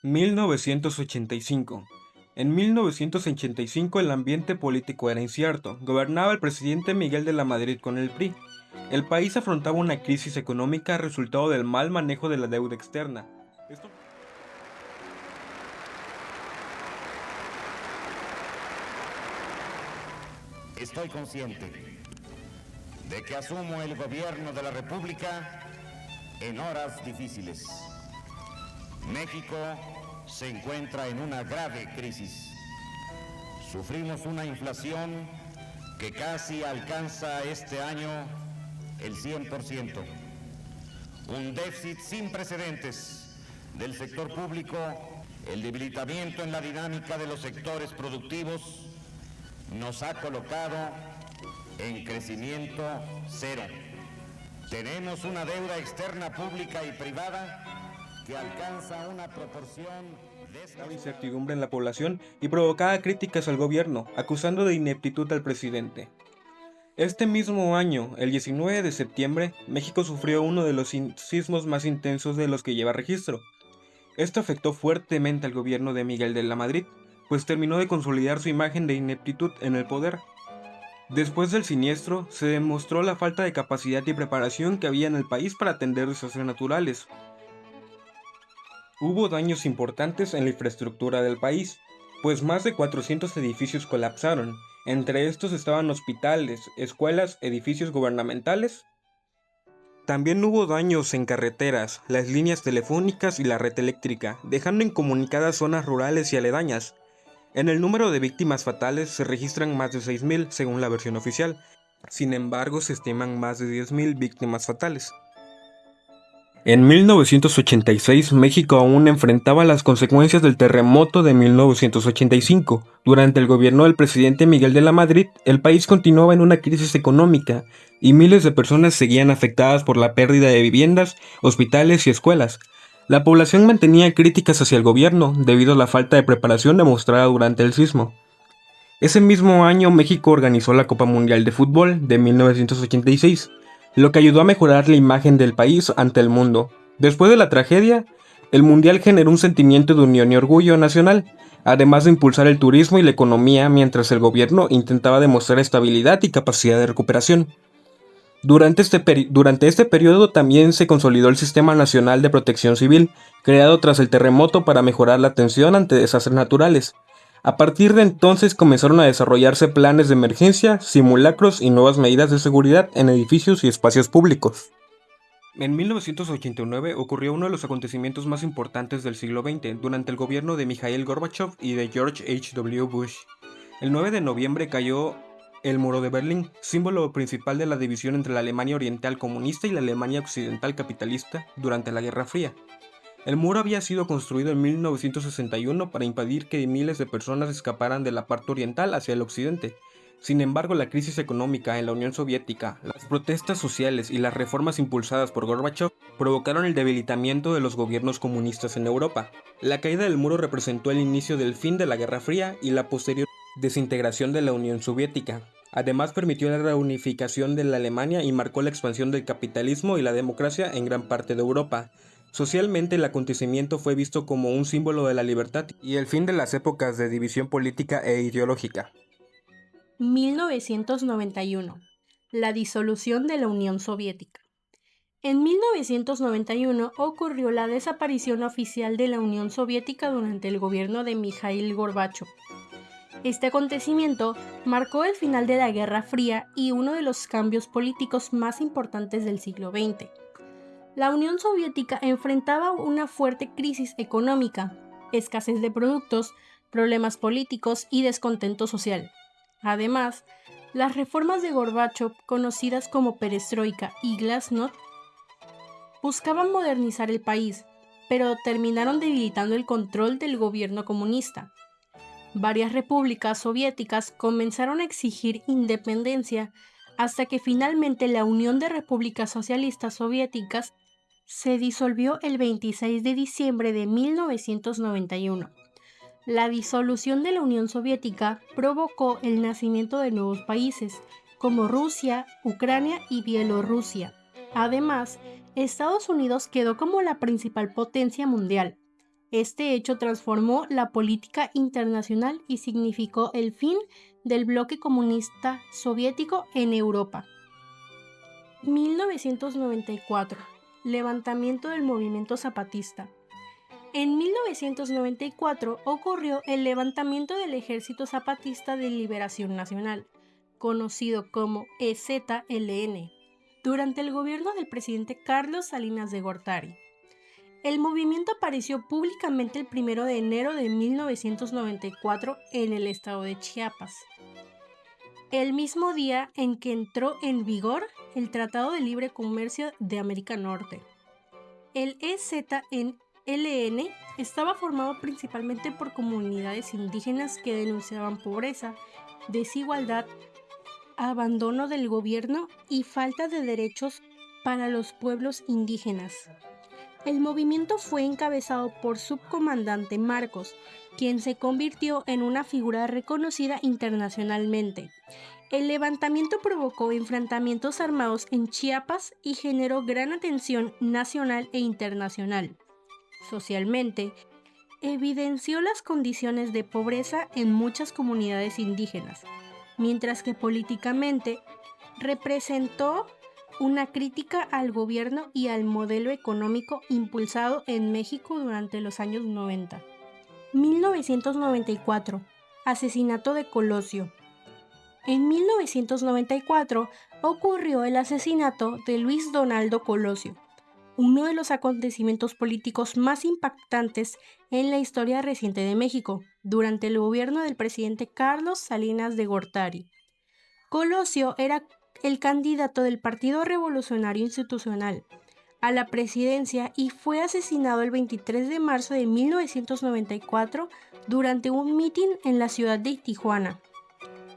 1985. En 1985 el ambiente político era incierto. Gobernaba el presidente Miguel de la Madrid con el PRI. El país afrontaba una crisis económica resultado del mal manejo de la deuda externa. Esto- Estoy consciente de que asumo el gobierno de la República en horas difíciles. México se encuentra en una grave crisis. Sufrimos una inflación que casi alcanza este año el 100%. Un déficit sin precedentes del sector público, el debilitamiento en la dinámica de los sectores productivos nos ha colocado en crecimiento cero. Tenemos una deuda externa pública y privada que alcanza una proporción Daba incertidumbre en la población y provocaba críticas al gobierno, acusando de ineptitud al presidente. Este mismo año, el 19 de septiembre, México sufrió uno de los sismos más intensos de los que lleva registro. Esto afectó fuertemente al gobierno de Miguel de la Madrid, pues terminó de consolidar su imagen de ineptitud en el poder. Después del siniestro, se demostró la falta de capacidad y preparación que había en el país para atender desastres naturales. Hubo daños importantes en la infraestructura del país, pues más de 400 edificios colapsaron. Entre estos estaban hospitales, escuelas, edificios gubernamentales. También hubo daños en carreteras, las líneas telefónicas y la red eléctrica, dejando incomunicadas zonas rurales y aledañas. En el número de víctimas fatales se registran más de 6.000 según la versión oficial. Sin embargo, se estiman más de 10.000 víctimas fatales. En 1986, México aún enfrentaba las consecuencias del terremoto de 1985. Durante el gobierno del presidente Miguel de la Madrid, el país continuaba en una crisis económica y miles de personas seguían afectadas por la pérdida de viviendas, hospitales y escuelas. La población mantenía críticas hacia el gobierno debido a la falta de preparación demostrada durante el sismo. Ese mismo año, México organizó la Copa Mundial de Fútbol de 1986, lo que ayudó a mejorar la imagen del país ante el mundo. Después de la tragedia, el Mundial generó un sentimiento de unión y orgullo nacional, además de impulsar el turismo y la economía mientras el gobierno intentaba demostrar estabilidad y capacidad de recuperación. Durante este periodo también se consolidó el Sistema Nacional de Protección Civil, creado tras el terremoto para mejorar la atención ante desastres naturales. A partir de entonces comenzaron a desarrollarse planes de emergencia, simulacros y nuevas medidas de seguridad en edificios y espacios públicos. En 1989 ocurrió uno de los acontecimientos más importantes del siglo XX durante el gobierno de Mikhail Gorbachev y de George H. W. Bush. El 9 de noviembre cayó el Muro de Berlín, símbolo principal de la división entre la Alemania Oriental comunista y la Alemania Occidental capitalista durante la Guerra Fría. El muro había sido construido en 1961 para impedir que miles de personas escaparan de la parte oriental hacia el occidente. Sin embargo, la crisis económica en la Unión Soviética, las protestas sociales y las reformas impulsadas por Gorbachev provocaron el debilitamiento de los gobiernos comunistas en Europa. La caída del muro representó el inicio del fin de la Guerra Fría y la posterior desintegración de la Unión Soviética. Además, permitió la reunificación de la Alemania y marcó la expansión del capitalismo y la democracia en gran parte de Europa. Socialmente, el acontecimiento fue visto como un símbolo de la libertad y el fin de las épocas de división política e ideológica. 1991. La disolución de la Unión Soviética. En 1991 ocurrió la desaparición oficial de la Unión Soviética durante el gobierno de Mikhail Gorbachev. Este acontecimiento marcó el final de la Guerra Fría y uno de los cambios políticos más importantes del siglo XX. La Unión Soviética enfrentaba una fuerte crisis económica, escasez de productos, problemas políticos y descontento social. Además, las reformas de Gorbachev, conocidas como Perestroika y Glasnost, buscaban modernizar el país, pero terminaron debilitando el control del gobierno comunista. Varias repúblicas soviéticas comenzaron a exigir independencia hasta que finalmente la Unión de Repúblicas Socialistas Soviéticas se disolvió el 26 de diciembre de 1991. La disolución de la Unión Soviética provocó el nacimiento de nuevos países, como Rusia, Ucrania y Bielorrusia. Además, Estados Unidos quedó como la principal potencia mundial. Este hecho transformó la política internacional y significó el fin del bloque comunista soviético en Europa. 1994. Levantamiento del movimiento zapatista. En 1994 ocurrió el levantamiento del Ejército Zapatista de Liberación Nacional, conocido como EZLN, durante el gobierno del presidente Carlos Salinas de Gortari. El movimiento apareció públicamente el 1 de enero de 1994 en el estado de Chiapas, el mismo día en que entró en vigor el Tratado de Libre Comercio de América Norte. El EZLN estaba formado principalmente por comunidades indígenas que denunciaban pobreza, desigualdad, abandono del gobierno y falta de derechos para los pueblos indígenas. El movimiento fue encabezado por subcomandante Marcos, quien se convirtió en una figura reconocida internacionalmente. El levantamiento provocó enfrentamientos armados en Chiapas y generó gran atención nacional e internacional. Socialmente, evidenció las condiciones de pobreza en muchas comunidades indígenas, mientras que políticamente representó una crítica al gobierno y al modelo económico impulsado en México durante los años 90. 1994. Asesinato de Colosio. En 1994 ocurrió el asesinato de Luis Donaldo Colosio, uno de los acontecimientos políticos más impactantes en la historia reciente de México, durante el gobierno del presidente Carlos Salinas de Gortari. Colosio era el candidato del Partido Revolucionario Institucional a la presidencia y fue asesinado el 23 de marzo de 1994 durante un mitin en la ciudad de Tijuana.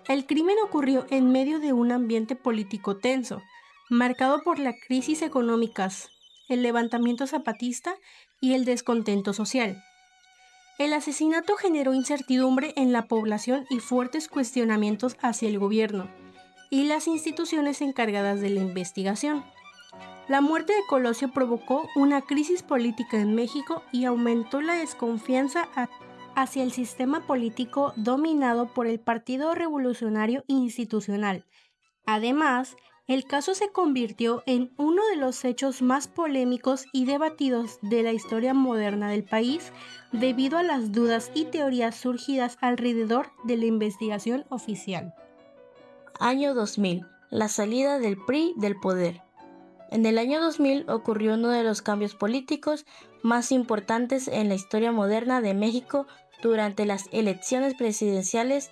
El crimen ocurrió en medio de un ambiente político tenso, marcado por las crisis económicas, el levantamiento zapatista y el descontento social. El asesinato generó incertidumbre en la población y fuertes cuestionamientos hacia el gobierno y las instituciones encargadas de la investigación. La muerte de Colosio provocó una crisis política en México y aumentó la desconfianza hacia el sistema político dominado por el Partido Revolucionario Institucional. Además, el caso se convirtió en uno de los hechos más polémicos y debatidos de la historia moderna del país debido a las dudas y teorías surgidas alrededor de la investigación oficial. Año 2000. La salida del PRI del poder. En el año 2000 ocurrió uno de los cambios políticos más importantes en la historia moderna de México. Durante las elecciones presidenciales,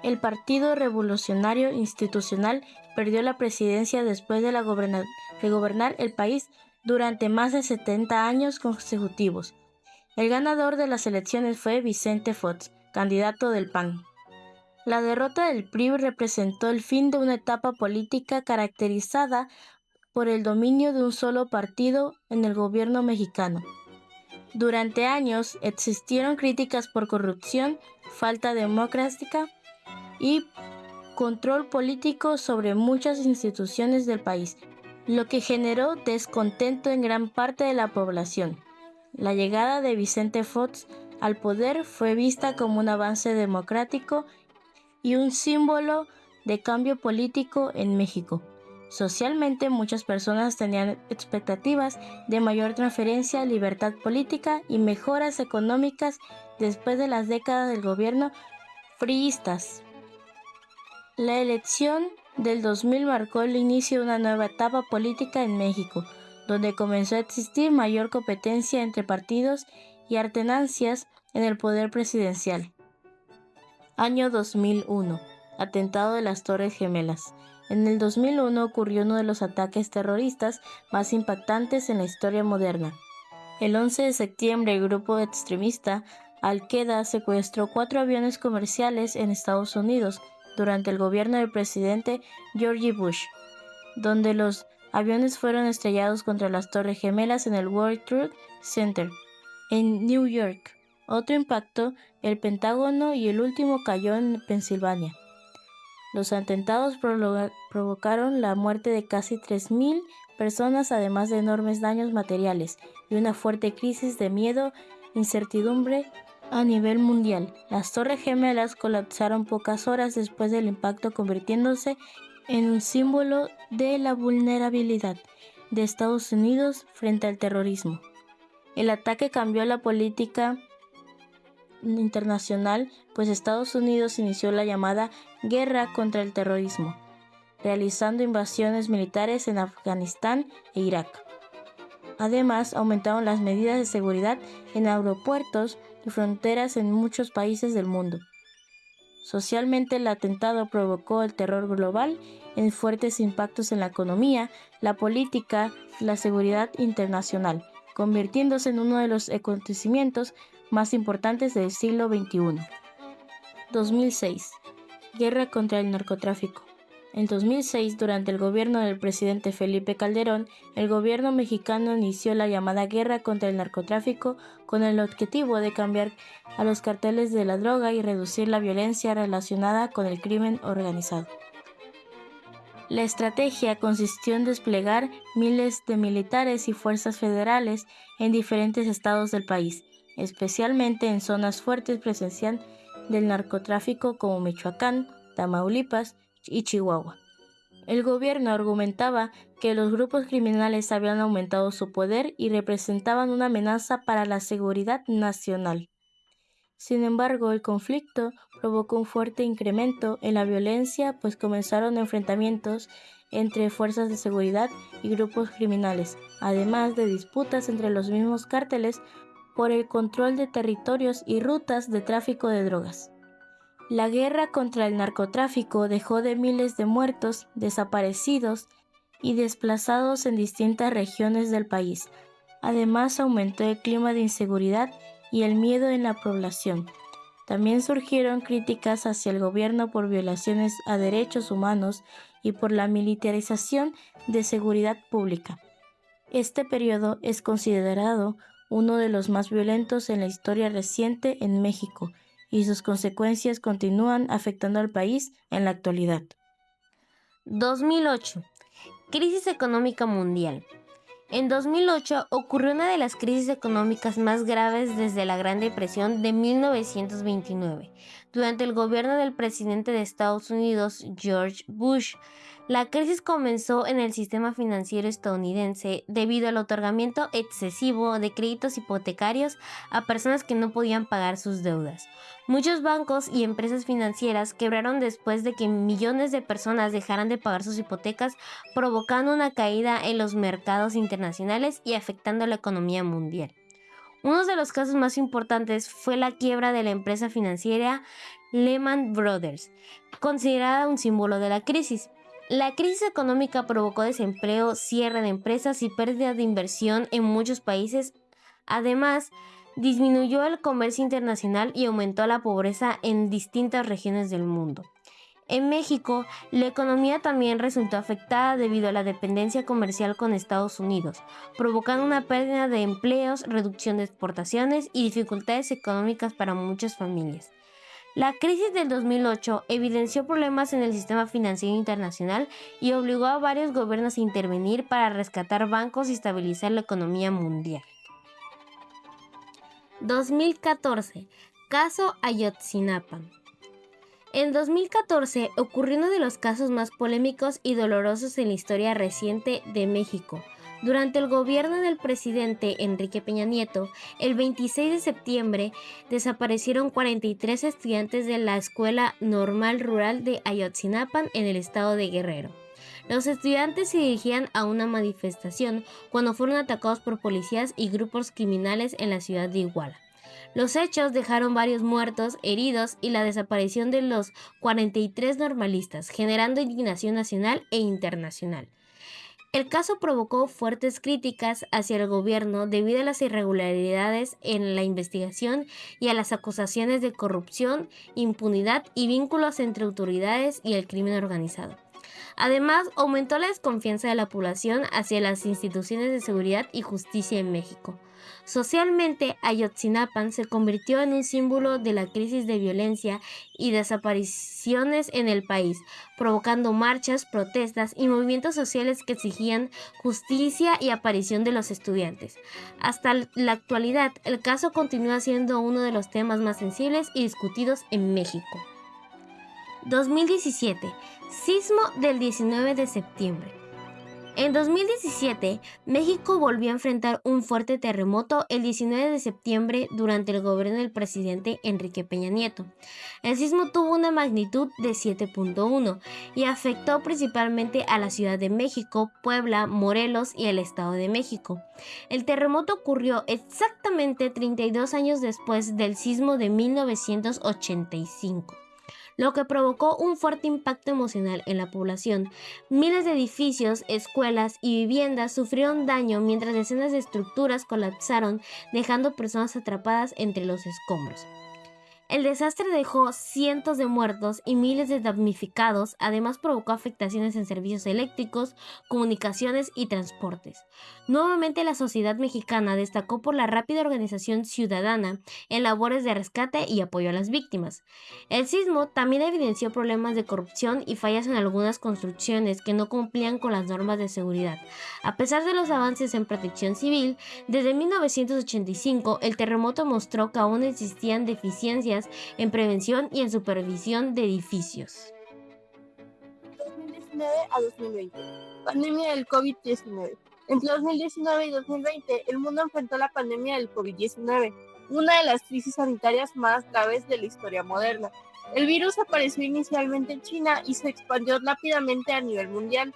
el Partido Revolucionario Institucional perdió la presidencia después de gobernar el país durante más de 70 años consecutivos. El ganador de las elecciones fue Vicente Fox, candidato del PAN. La derrota del PRI representó el fin de una etapa política caracterizada por el dominio de un solo partido en el gobierno mexicano. Durante años existieron críticas por corrupción, falta democrática y control político sobre muchas instituciones del país, lo que generó descontento en gran parte de la población. La llegada de Vicente Fox al poder fue vista como un avance democrático y un símbolo de cambio político en México. Socialmente, muchas personas tenían expectativas de mayor transferencia, libertad política y mejoras económicas después de las décadas del gobierno priistas. La elección del 2000 marcó el inicio de una nueva etapa política en México, donde comenzó a existir mayor competencia entre partidos y alternancias en el poder presidencial. Año 2001. Atentado de las Torres Gemelas. En el 2001 ocurrió uno de los ataques terroristas más impactantes en la historia moderna. El 11 de septiembre, el grupo extremista Al-Qaeda secuestró 4 aviones comerciales en Estados Unidos durante el gobierno del presidente George Bush, donde los aviones fueron estrellados contra las Torres Gemelas en el World Trade Center, en New York. Otro impacto, el Pentágono, y el último cayó en Pensilvania. Los atentados provocaron la muerte de casi 3.000 personas, además de enormes daños materiales y una fuerte crisis de miedo incertidumbre a nivel mundial. Las Torres Gemelas colapsaron pocas horas después del impacto, convirtiéndose en un símbolo de la vulnerabilidad de Estados Unidos frente al terrorismo. El ataque cambió la política internacional, pues Estados Unidos inició la llamada Guerra contra el Terrorismo, realizando invasiones militares en Afganistán e Irak. Además, aumentaron las medidas de seguridad en aeropuertos y fronteras en muchos países del mundo. Socialmente, el atentado provocó el terror global en fuertes impactos en la economía, la política y la seguridad internacional, convirtiéndose en uno de los acontecimientos más importantes del siglo XXI. 2006. Guerra contra el narcotráfico. En 2006, durante el gobierno del presidente Felipe Calderón, el gobierno mexicano inició la llamada Guerra contra el Narcotráfico con el objetivo de cambiar a los carteles de la droga y reducir la violencia relacionada con el crimen organizado. La estrategia consistió en desplegar miles de militares y fuerzas federales en diferentes estados del país, especialmente en zonas fuertes presencial del narcotráfico como Michoacán, Tamaulipas y Chihuahua. El gobierno argumentaba que los grupos criminales habían aumentado su poder y representaban una amenaza para la seguridad nacional. Sin embargo, el conflicto provocó un fuerte incremento en la violencia, pues comenzaron enfrentamientos entre fuerzas de seguridad y grupos criminales, además de disputas entre los mismos cárteles por el control de territorios y rutas de tráfico de drogas. La guerra contra el narcotráfico dejó de miles de muertos, desaparecidos y desplazados en distintas regiones del país. Además, aumentó el clima de inseguridad y el miedo en la población. También surgieron críticas hacia el gobierno por violaciones a derechos humanos y por la militarización de seguridad pública. Este periodo es considerado uno de los más violentos en la historia reciente en México, y sus consecuencias continúan afectando al país en la actualidad. 2008. Crisis económica mundial. En 2008 ocurrió una de las crisis económicas más graves desde la Gran Depresión de 1929, durante el gobierno del presidente de Estados Unidos, George Bush. La crisis comenzó en el sistema financiero estadounidense debido al otorgamiento excesivo de créditos hipotecarios a personas que no podían pagar sus deudas. Muchos bancos y empresas financieras quebraron después de que millones de personas dejaran de pagar sus hipotecas, provocando una caída en los mercados internacionales y afectando la economía mundial. Uno de los casos más importantes fue la quiebra de la empresa financiera Lehman Brothers, considerada un símbolo de la crisis. La crisis económica provocó desempleo, cierre de empresas y pérdida de inversión en muchos países. Además, disminuyó el comercio internacional y aumentó la pobreza en distintas regiones del mundo. En México, la economía también resultó afectada debido a la dependencia comercial con Estados Unidos, provocando una pérdida de empleos, reducción de exportaciones y dificultades económicas para muchas familias. La crisis del 2008 evidenció problemas en el sistema financiero internacional y obligó a varios gobiernos a intervenir para rescatar bancos y estabilizar la economía mundial. 2014. Caso Ayotzinapa. En 2014 ocurrió uno de los casos más polémicos y dolorosos en la historia reciente de México. Durante el gobierno del presidente Enrique Peña Nieto, el 26 de septiembre desaparecieron 43 estudiantes de la Escuela Normal Rural de Ayotzinapa en el estado de Guerrero. Los estudiantes se dirigían a una manifestación cuando fueron atacados por policías y grupos criminales en la ciudad de Iguala. Los hechos dejaron varios muertos, heridos y la desaparición de los 43 normalistas, generando indignación nacional e internacional. El caso provocó fuertes críticas hacia el gobierno debido a las irregularidades en la investigación y a las acusaciones de corrupción, impunidad y vínculos entre autoridades y el crimen organizado. Además, aumentó la desconfianza de la población hacia las instituciones de seguridad y justicia en México. Socialmente, Ayotzinapa se convirtió en un símbolo de la crisis de violencia y desapariciones en el país, provocando marchas, protestas y movimientos sociales que exigían justicia y aparición de los estudiantes. Hasta la actualidad, el caso continúa siendo uno de los temas más sensibles y discutidos en México. 2017. Sismo del 19 de septiembre. En 2017, México volvió a enfrentar un fuerte terremoto el 19 de septiembre durante el gobierno del presidente Enrique Peña Nieto. El sismo tuvo una magnitud de 7.1 y afectó principalmente a la Ciudad de México, Puebla, Morelos y el Estado de México. El terremoto ocurrió exactamente 32 años después del sismo de 1985. Lo que provocó un fuerte impacto emocional en la población. Miles de edificios, escuelas y viviendas sufrieron daño mientras decenas de estructuras colapsaron, dejando personas atrapadas entre los escombros. El desastre dejó cientos de muertos y miles de damnificados, además provocó afectaciones en servicios eléctricos, comunicaciones y transportes. Nuevamente la sociedad mexicana destacó por la rápida organización ciudadana en labores de rescate y apoyo a las víctimas. El sismo también evidenció problemas de corrupción y fallas en algunas construcciones que no cumplían con las normas de seguridad. A pesar de los avances en protección civil, desde 1985 el terremoto mostró que aún existían deficiencias en prevención y en supervisión de edificios. 2019 a 2020. Pandemia del COVID-19. Entre 2019 y 2020, el mundo enfrentó la pandemia del COVID-19, una de las crisis sanitarias más graves de la historia moderna. El virus apareció inicialmente en China y se expandió rápidamente a nivel mundial,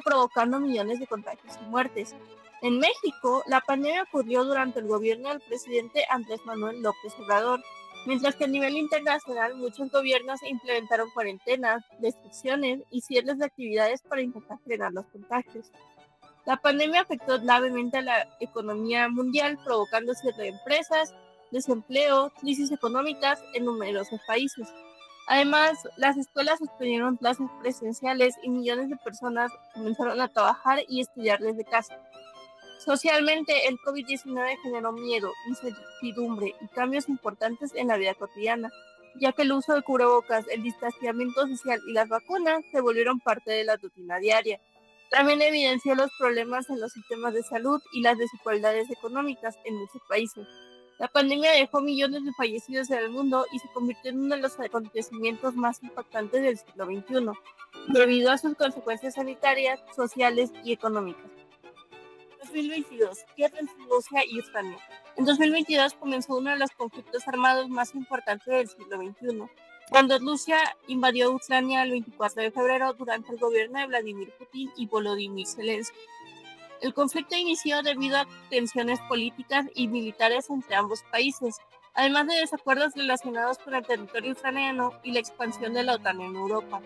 provocando millones de contagios y muertes. En México, la pandemia ocurrió durante el gobierno del presidente Andrés Manuel López Obrador, mientras que a nivel internacional muchos gobiernos implementaron cuarentenas, restricciones y cierres de actividades para intentar frenar los contagios. La pandemia afectó gravemente a la economía mundial, provocando cierre de empresas, desempleo, crisis económicas en numerosos países. Además, las escuelas suspendieron clases presenciales y millones de personas comenzaron a trabajar y estudiar desde casa. Socialmente, el COVID-19 generó miedo, incertidumbre y cambios importantes en la vida cotidiana, ya que el uso de cubrebocas, el distanciamiento social y las vacunas se volvieron parte de la rutina diaria. También evidenció los problemas en los sistemas de salud y las desigualdades económicas en muchos países. La pandemia dejó millones de fallecidos en el mundo y se convirtió en uno de los acontecimientos más impactantes del siglo XXI, debido a sus consecuencias sanitarias, sociales y económicas. 2022. Guerra entre Rusia y Ucrania. En 2022 comenzó uno de los conflictos armados más importantes del siglo XXI, cuando Rusia invadió Ucrania el 24 de febrero durante el gobierno de Vladimir Putin y Volodymyr Zelensky. El conflicto inició debido a tensiones políticas y militares entre ambos países, además de desacuerdos relacionados con el territorio ucraniano y la expansión de la OTAN en Europa.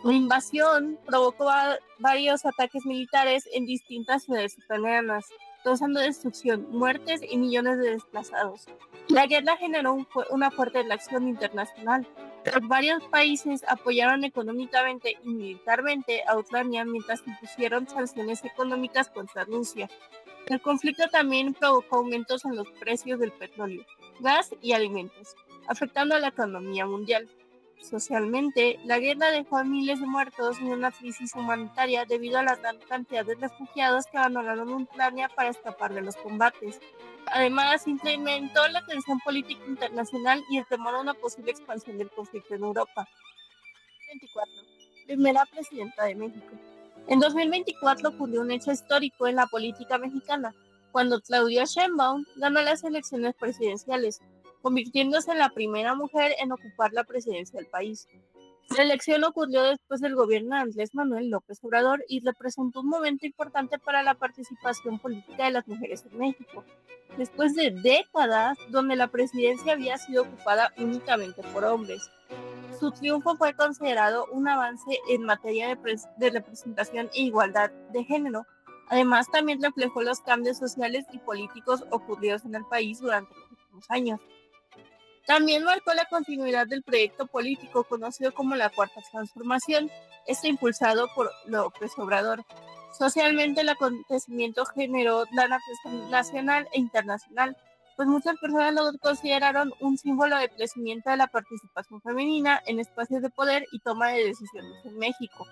La invasión provocó varios ataques militares en distintas ciudades ucranianas, causando destrucción, muertes y millones de desplazados. La guerra generó una fuerte reacción internacional. Varios países apoyaron económicamente y militarmente a Ucrania mientras impusieron sanciones económicas contra Rusia. El conflicto también provocó aumentos en los precios del petróleo, gas y alimentos, afectando a la economía mundial. Socialmente, la guerra dejó a miles de muertos y una crisis humanitaria debido a la gran cantidad de refugiados que abandonaron Ucrania para escapar de los combates. Además, incrementó la tensión política internacional y el temor a una posible expansión del conflicto en Europa. 2024. Primera presidenta de México. En 2024 ocurrió un hecho histórico en la política mexicana, cuando Claudia Sheinbaum ganó las elecciones presidenciales, convirtiéndose en la primera mujer en ocupar la presidencia del país. La elección ocurrió después del gobierno de Andrés Manuel López Obrador y representó un momento importante para la participación política de las mujeres en México, después de décadas donde la presidencia había sido ocupada únicamente por hombres. Su triunfo fue considerado un avance en materia de representación e igualdad de género. Además, también reflejó los cambios sociales y políticos ocurridos en el país durante los últimos años. También marcó la continuidad del proyecto político conocido como la Cuarta Transformación, impulsado por López Obrador. Socialmente, el acontecimiento generó la atención nacional e internacional, pues muchas personas lo consideraron un símbolo de crecimiento de la participación femenina en espacios de poder y toma de decisiones en México.